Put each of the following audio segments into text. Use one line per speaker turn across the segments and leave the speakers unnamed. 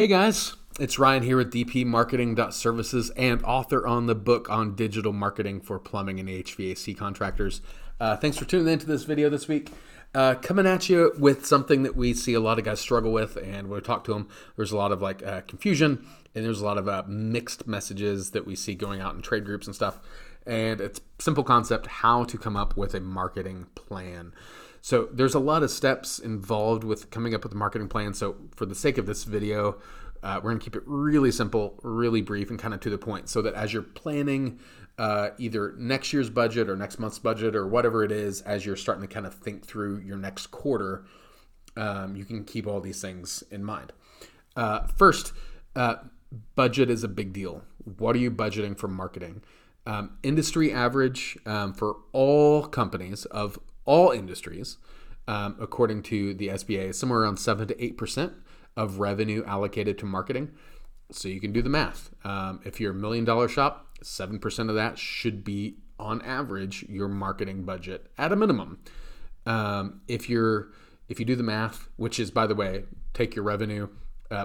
Hey guys, it's Ryan here with DP Marketing.Services and author on the book on digital marketing for plumbing and HVAC contractors. Thanks for tuning into this video this week. Coming at you with something that we see a lot of guys struggle with, and when we talk to them, there's a lot of confusion, and there's a lot of mixed messages that we see going out in trade groups and stuff. And it's a simple concept: how to come up with a marketing plan. So there's a lot of steps involved with coming up with a marketing plan. So for the sake of this video, we're going to keep it really simple, really brief, and kind of to the point, so that as you're planning either next year's budget or next month's budget or whatever it is, as you're starting to kind of think through your next quarter, you can keep all these things in mind. First, budget is a big deal. What are you budgeting for marketing? Industry average for all companies of all industries, according to the SBA, is somewhere around 7 to 8% of revenue allocated to marketing. So you can do the math. If you're $1 million shop, 7% of that should be, on average, your marketing budget at a minimum. If you do the math, which is, by the way, take your revenue,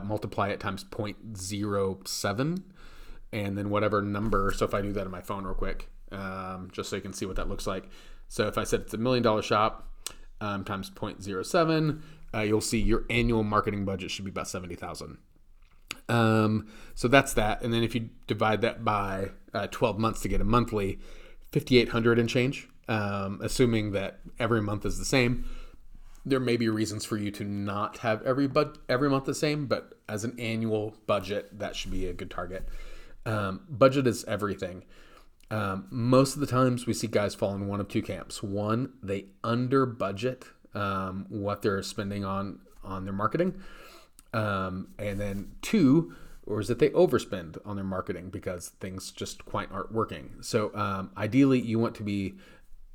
multiply it times 0.07, and then whatever number. So if I do that on my phone real quick, just so you can see what that looks like. So if I said it's $1 million shop times 0.07, you'll see your annual marketing budget should be about $70,000. So that's that. And then if you divide that by 12 months to get a monthly, $5,800 and change, assuming that every month is the same. There may be reasons for you to not have every month the same, but as an annual budget, that should be a good target. Budget is everything. Most of the times we see guys fall in one of two camps. One, they under budget what they're spending on their marketing. And then two, or is it they overspend on their marketing because things just quite aren't working. So ideally you want to be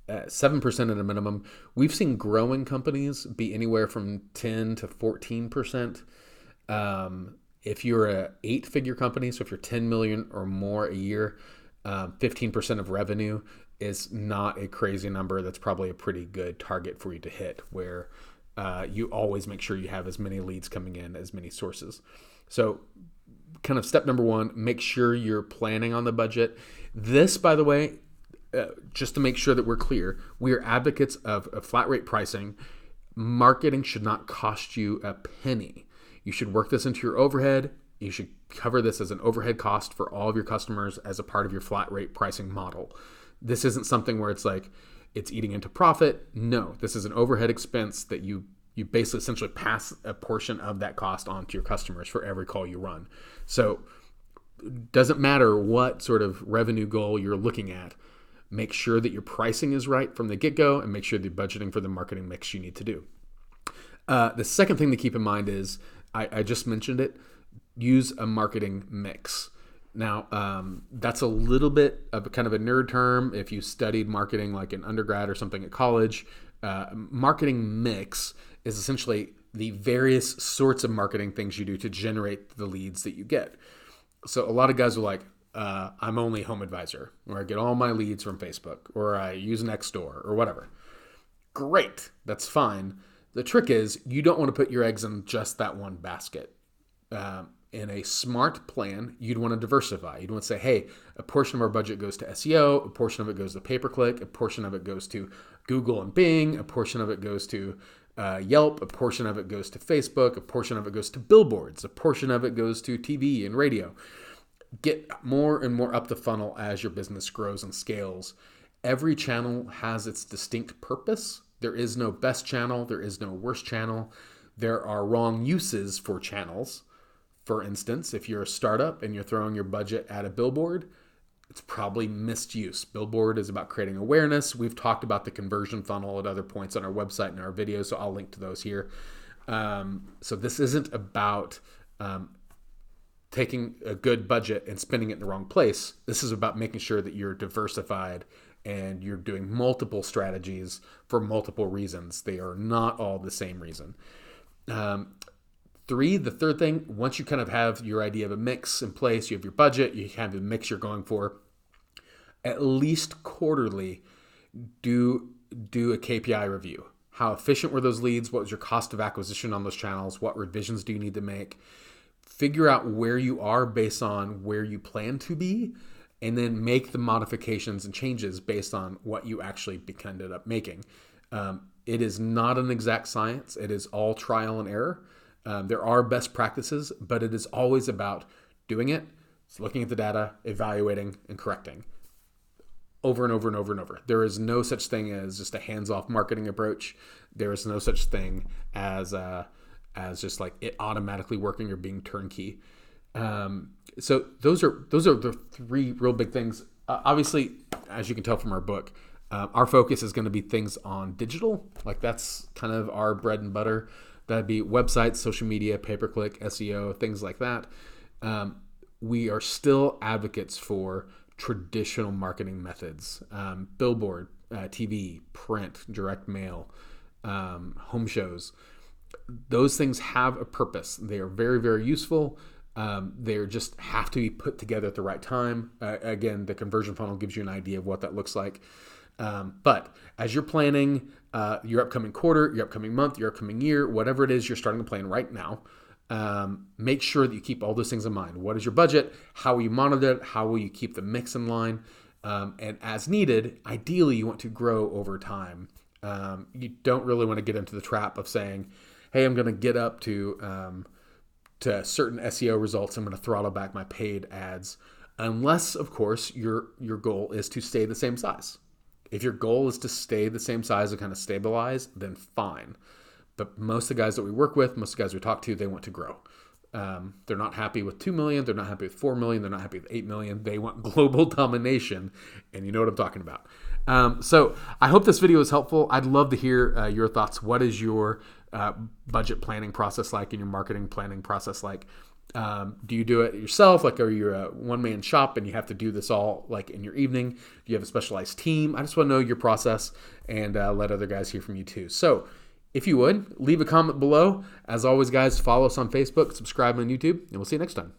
7% at a minimum. We've seen growing companies be anywhere from 10 to 14%. If you're a 8-figure company, so if you're 10 million or more a year, 15% of revenue is not a crazy number. That's probably a pretty good target for you to hit, where you always make sure you have as many leads coming in, as many sources. So kind of step number one, make sure you're planning on the budget. This, by the way, just to make sure that we're clear, we are advocates of flat rate pricing. Marketing should not cost you a penny. You should work this into your overhead. You should cover this as an overhead cost for all of your customers as a part of your flat rate pricing model. This isn't something where it's like it's eating into profit. No, this is an overhead expense that you basically essentially pass a portion of that cost on to your customers for every call you run. So it doesn't matter what sort of revenue goal you're looking at. Make sure that your pricing is right from the get-go, and make sure the budgeting for the marketing mix you need to do. The second thing to keep in mind is, I just mentioned it, use a marketing mix. Now, that's a little bit of kind of a nerd term. If you studied marketing like in undergrad or something at college, marketing mix is essentially the various sorts of marketing things you do to generate the leads that you get. So a lot of guys are like, I'm only Home Advisor, or I get all my leads from Facebook, or I use Nextdoor, or whatever. Great, that's fine. The trick is you don't want to put your eggs in just that one basket. In a smart plan, you'd want to diversify. You'd want to say, hey, a portion of our budget goes to SEO, a portion of it goes to pay-per-click, a portion of it goes to Google and Bing, a portion of it goes to Yelp, a portion of it goes to Facebook, a portion of it goes to billboards, a portion of it goes to TV and radio. Get more and more up the funnel as your business grows and scales. Every channel has its distinct purpose. There is no best channel. There is no worst channel. There are wrong uses for channels. For instance, if you're a startup and you're throwing your budget at a billboard, it's probably misuse. Billboard is about creating awareness. We've talked about the conversion funnel at other points on our website and our videos, so I'll link to those here. So this isn't about taking a good budget and spending it in the wrong place. This is about making sure that you're diversified and you're doing multiple strategies for multiple reasons. They are not all the same reason. The third thing, once you kind of have your idea of a mix in place, you have your budget, you have the mix you're going for, at least quarterly, do a KPI review. How efficient were those leads? What was your cost of acquisition on those channels? What revisions do you need to make? figure out where you are based on where you plan to be, and then make the modifications and changes based on what you actually ended up making. It is not an exact science. It is all trial and error. There are best practices, but it is always about doing it, looking at the data, evaluating, and correcting over and over and over and over. There is no such thing as just a hands-off marketing approach. There is no such thing as just like it automatically working or being turnkey. So those are the three real big things. Obviously, as you can tell from our book, our focus is going to be things on digital. Like that's kind of our bread and butter. That'd be websites, social media, pay-per-click, SEO, things like that. We are still advocates for traditional marketing methods, billboard, TV, print, direct mail, home shows. Those things have a purpose. They are very, very useful. They just have to be put together at the right time. Again, the conversion funnel gives you an idea of what that looks like. But as you're planning your upcoming quarter, your upcoming month, your upcoming year, whatever it is you're starting to plan right now, make sure that you keep all those things in mind. What is your budget? How will you monitor it? How will you keep the mix in line? And as needed, ideally, you want to grow over time. You don't really want to get into the trap of saying, hey, I'm going to get up to certain SEO results. I'm going to throttle back my paid ads. Unless, of course, your goal is to stay the same size. If your goal is to stay the same size and kind of stabilize, then fine. But most of the guys that we work with, most of the guys we talk to, they want to grow. They're not happy with 2 million. They're not happy with 4 million. They're not happy with 8 million. They want global domination. And you know what I'm talking about. So I hope this video is helpful. I'd love to hear your thoughts. What is your budget planning process like and your marketing planning process like? Do you do it yourself? Like, are you a one-man shop and you have to do this all like in your evening? Do you have a specialized team? I just want to know your process and let other guys hear from you too. So if you would, leave a comment below. As always, guys, follow us on Facebook, subscribe on YouTube, and we'll see you next time.